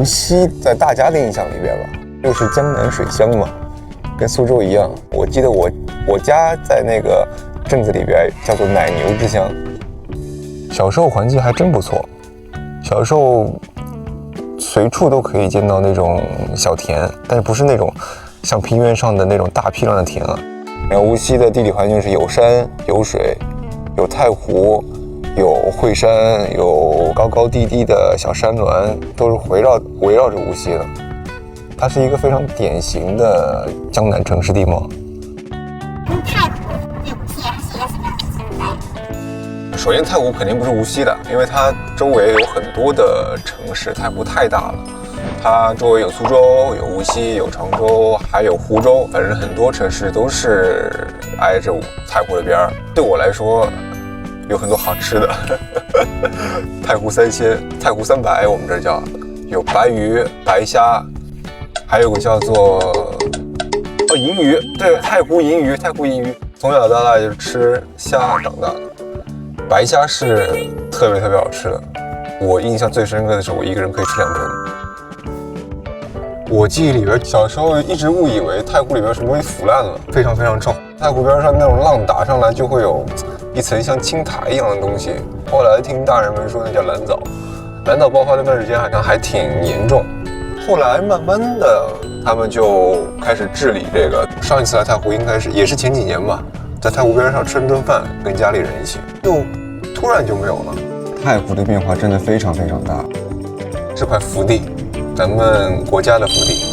无锡在大家的印象里边吧，又是江南水乡嘛，跟苏州一样。我记得我家在那个镇子里边叫做奶牛之乡。小时候环境还真不错，小时候随处都可以见到那种小田，但是不是那种像平原上的那种大批量的田啊。然后无锡的地理环境是有山有水，有太湖，有惠山，有高高低低的小山峦，都是围绕着无锡的。它是一个非常典型的江南城市地貌。太湖对无锡也是一个什么样的存在？首先，太湖肯定不是无锡的，因为它周围有很多的城市，太湖太大了。它周围有苏州，有无锡，有常州，还有湖州，反正很多城市都是挨着太湖的边儿。对我来说，有很多好吃的，太湖三鲜、太湖三白，我们这儿叫，有白鱼、白虾，还有个叫做银鱼，对，太湖银鱼，太湖银鱼，从小到大就是吃虾长大的。白虾是特别好吃的，我印象最深刻的是我一个人可以吃2盆。我记忆里边，小时候一直误以为太湖里边什么东西腐烂了，非常臭。太湖边上那种浪打上来就会有一层像青苔一样的东西。后来听大人们说那叫蓝藻，蓝藻爆发那段时间好像还挺严重。后来慢慢的，他们就开始治理这个。上一次来太湖应该是也是前几年吧，在太湖边上吃了顿饭，跟家里人一起，又突然就没有了。太湖的变化真的非常大，是块福地。咱们国家的福地。